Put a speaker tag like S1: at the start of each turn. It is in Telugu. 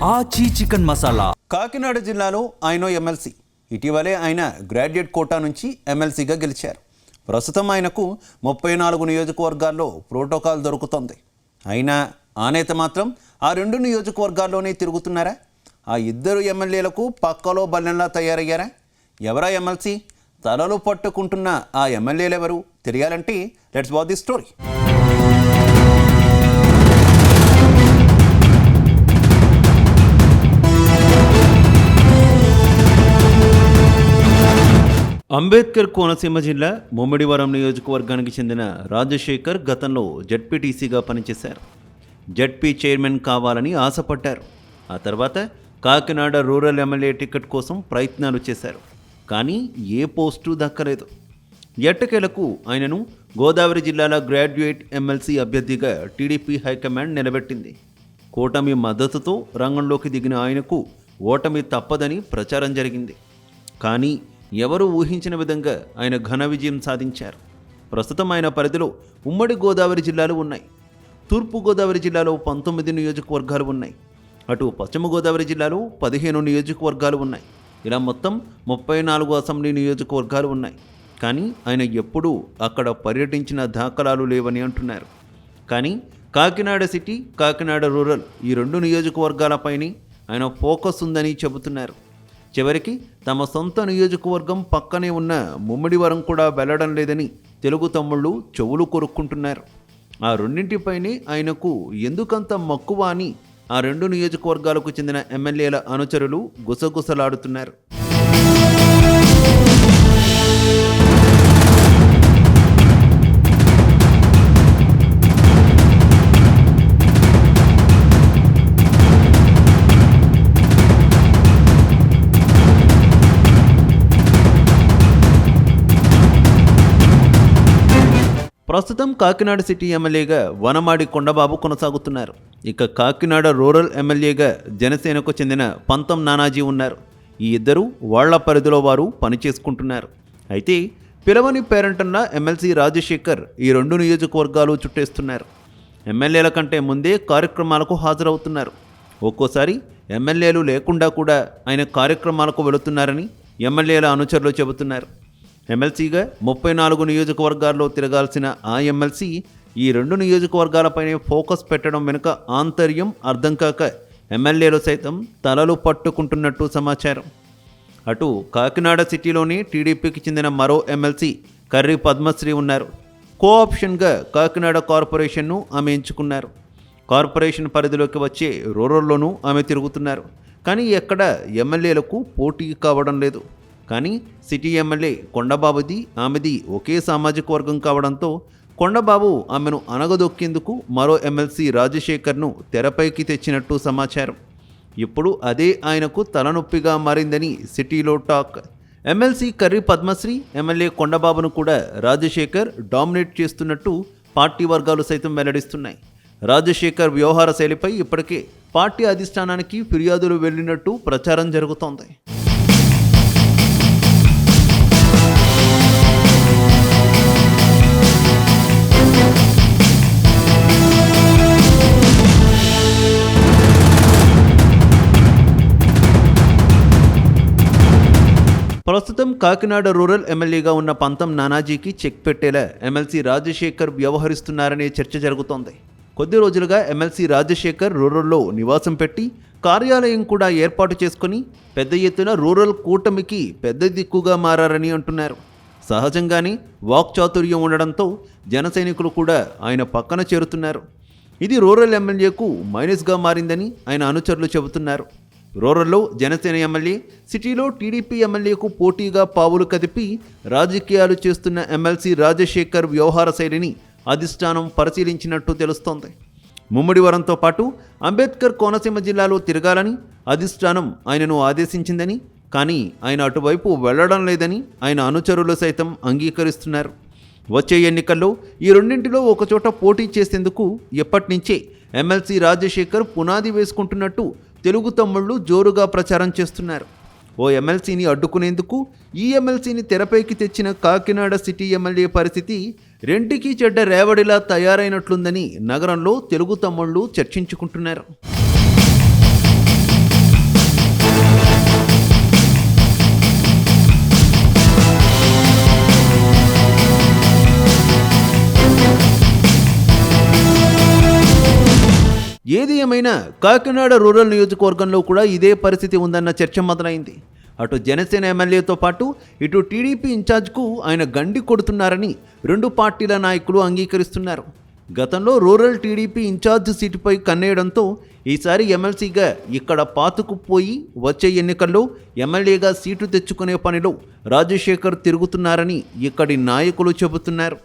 S1: ఆచి చికెన్ మసాలా.
S2: కాకినాడ జిల్లాలో ఆయన ఎమ్మెల్సీ. ఇటీవలే ఆయన గ్రాడ్యుయేట్ కోటా నుంచి ఎమ్మెల్సీగా గెలిచారు. ప్రస్తుతం ఆయనకు 34 నియోజకవర్గాల్లో ప్రోటోకాల్ దొరుకుతుంది. అయినా ఆ నేత మాత్రం ఆ 2 నియోజకవర్గాల్లోనే తిరుగుతున్నారా? ఆ ఇద్దరు ఎమ్మెల్యేలకు పక్కలో బల్లెంలా తయారయ్యారా? ఎవరా ఎమ్మెల్సీ? తలలు పట్టుకుంటున్న ఆ ఎమ్మెల్యేలు ఎవరు తెలియాలంటే let's watch the story. Ambedkar Konaseema జిల్లా ముమ్మిడివరం నియోజకవర్గానికి చెందిన రాజశేఖర్ గతంలో జడ్పీటీసీగా పనిచేశారు. జడ్పీ చైర్మన్ కావాలని ఆశపడ్డారు. ఆ తర్వాత కాకినాడ రూరల్ ఎమ్మెల్యే టికెట్ కోసం ప్రయత్నాలు చేశారు. కానీ ఏ పోస్టు దక్కలేదు. ఎట్టకేలకు ఆయనను గోదావరి జిల్లాల గ్రాడ్యుయేట్ ఎమ్మెల్సీ అభ్యర్థిగా టీడీపీ హైకమాండ్ నిలబెట్టింది. కూటమి మద్దతుతో రంగంలోకి దిగిన ఆయనకు ఓటమి తప్పదని ప్రచారం జరిగింది. కానీ ఎవరు ఊహించిన విధంగా ఆయన ఘన విజయం సాధించారు. ప్రస్తుతం ఆయన పరిధిలో ఉమ్మడి గోదావరి జిల్లాలు ఉన్నాయి. తూర్పు గోదావరి జిల్లాలో 19 నియోజకవర్గాలు ఉన్నాయి. అటు పశ్చిమ గోదావరి జిల్లాలో 15 నియోజకవర్గాలు ఉన్నాయి. ఇలా మొత్తం 34 అసెంబ్లీ నియోజకవర్గాలు ఉన్నాయి. కానీ ఆయన ఎప్పుడూ అక్కడ పర్యటించిన దాఖలాలు లేవని అంటున్నారు. కానీ కాకినాడ సిటీ, కాకినాడ రూరల్ ఈ 2 నియోజకవర్గాలపైనే ఆయన ఫోకస్ ఉందని చెబుతున్నారు. చివరికి తమ సొంత నియోజకవర్గం పక్కనే ఉన్న ముమ్మిడివరం కూడా వెళ్లడం లేదని తెలుగు తమ్ముళ్ళు చెవులు కొరుక్కుంటున్నారు. ఆ రెండింటిపైనే ఆయనకు ఎందుకంత మక్కువ అని ఆ 2 నియోజకవర్గాలకు చెందిన ఎమ్మెల్యేల అనుచరులు గుసగుసలాడుతున్నారు. ప్రస్తుతం కాకినాడ సిటీ ఎమ్మెల్యేగా వనమాడి కొండబాబు కొనసాగుతున్నారు. ఇక కాకినాడ రూరల్ ఎమ్మెల్యేగా జనసేనకు చెందిన పంతం నానాజీ ఉన్నారు. ఈ ఇద్దరు వాళ్ల పరిధిలో వారు పనిచేసుకుంటున్నారు. అయితే పిలవని పేరంటన్న ఎమ్మెల్సీ రాజశేఖర్ ఈ 2 నియోజకవర్గాలు చుట్టేస్తున్నారు. ఎమ్మెల్యేల కంటే ముందే కార్యక్రమాలకు హాజరవుతున్నారు. ఒక్కోసారి ఎమ్మెల్యేలు లేకుండా కూడా ఆయన కార్యక్రమాలకు వెళుతున్నారని ఎమ్మెల్యేల అనుచరులు చెబుతున్నారు. ఎమ్మెల్సీగా 34 నియోజకవర్గాల్లో తిరగాల్సిన ఆ ఎమ్మెల్సీ ఈ 2 నియోజకవర్గాలపైనే ఫోకస్ పెట్టడం వెనుక ఆంతర్యం అర్థం కాక ఎమ్మెల్యేలు సైతం తలలు పట్టుకుంటున్నట్టు సమాచారం. అటు కాకినాడ సిటీలోని టీడీపీకి చెందిన మరో ఎమ్మెల్సీ కర్రి పద్మశ్రీ ఉన్నారు. కోఆప్షన్గా కాకినాడ కార్పొరేషన్ను ఆమె ఎంచుకున్నారు. కార్పొరేషన్ పరిధిలోకి వచ్చే రూరల్లోనూ ఆమె తిరుగుతున్నారు. కానీ ఎక్కడ ఎమ్మెల్యేలకు పోటీ కావడం లేదు. కానీ సిటీ ఎమ్మెల్యే కొండబాబుది ఆమెది ఒకే సామాజిక వర్గం కావడంతో కొండబాబు ఆమెను అనగదొక్కేందుకు మరో ఎమ్మెల్సీ రాజశేఖర్ను తెరపైకి తెచ్చినట్టు సమాచారం. ఇప్పుడు అదే ఆయనకు తలనొప్పిగా మారిందని సిటీలో talk. MLC Karri Padmasri, MLA కొండబాబును కూడా రాజశేఖర్ డామినేట్ చేస్తున్నట్టు పార్టీ వర్గాలు సైతం వెల్లడిస్తున్నాయి. రాజశేఖర్ వ్యవహార శైలిపై ఇప్పటికే పార్టీ అధిష్టానానికి ఫిర్యాదులు వెళ్ళినట్టు ప్రచారం జరుగుతోంది. ప్రస్తుతం కాకినాడ రూరల్ ఎమ్మెల్యేగా ఉన్న పంతం నానాజీకి చెక్ పెట్టేలా ఎమ్మెల్సీ రాజశేఖర్ వ్యవహరిస్తున్నారనే చర్చ జరుగుతోంది. కొద్ది రోజులుగా ఎమ్మెల్సీ రాజశేఖర్ రూరల్లో నివాసం పెట్టి కార్యాలయం కూడా ఏర్పాటు చేసుకుని పెద్ద ఎత్తున రూరల్ కూటమికి పెద్ద దిక్కుగా మారారని అంటున్నారు. సహజంగానే వాక్చాతుర్యం ఉండడంతో జన సైనికులు కూడా ఆయన పక్కన చేరుతున్నారు. ఇది రూరల్ ఎమ్మెల్యేకు మైనస్గా మారిందని ఆయన అనుచరులు చెబుతున్నారు. రూరల్లో జనసేన ఎమ్మెల్యే, సిటీలో టీడీపీ ఎమ్మెల్యేకు పోటీగా పావులు కదిపి రాజకీయాలు చేస్తున్న ఎమ్మెల్సీ రాజశేఖర్ వ్యవహార శైలిని అధిష్టానం పరిశీలించినట్టు తెలుస్తోంది. ముమ్మిడివరంతో పాటు అంబేద్కర్ కోనసీమ జిల్లాలో తిరగాలని అధిష్టానం ఆయనను ఆదేశించిందని, కానీ ఆయన అటువైపు వెళ్లడం లేదని ఆయన అనుచరులు సైతం అంగీకరిస్తున్నారు. వచ్చే ఎన్నికల్లో ఈ రెండింటిలో ఒకచోట పోటీ చేసేందుకు ఎప్పటినుంచే ఎమ్మెల్సీ రాజశేఖర్ పునాది వేసుకుంటున్నట్టు తెలుగు తమ్ముళ్ళు జోరుగా ప్రచారం చేస్తున్నారు. ఓ ఎమ్మెల్సీని అడ్డుకునేందుకు ఈ ఎమ్మెల్సీని తెరపైకి తెచ్చిన కాకినాడ సిటీ ఎమ్మెల్యే పరిస్థితి రెంటికి చెడ్డ రేవడిలా తయారైనట్లుందని నగరంలో తెలుగు తమ్ముళ్ళు చర్చించుకుంటున్నారు. ఏది ఏమైనా కాకినాడ రూరల్ నియోజకవర్గంలో కూడా ఇదే పరిస్థితి ఉందన్న చర్చ మొదలైంది. అటు జనసేన ఎమ్మెల్యేతో పాటు ఇటు టీడీపీ ఇన్ఛార్జ్కు ఆయన గండి కొడుతున్నారని రెండు పార్టీల నాయకులు అంగీకరిస్తున్నారు. గతంలో రూరల్ టీడీపీ ఇన్ఛార్జ్ సీటుపై కన్నేయడంతో ఈసారి ఎమ్మెల్సీగా ఇక్కడ పాతుకుపోయి వచ్చే ఎన్నికల్లో ఎమ్మెల్యేగా సీటు తెచ్చుకునే పనిలో రాజశేఖర్ తిరుగుతున్నారని ఇక్కడి నాయకులు చెబుతున్నారు.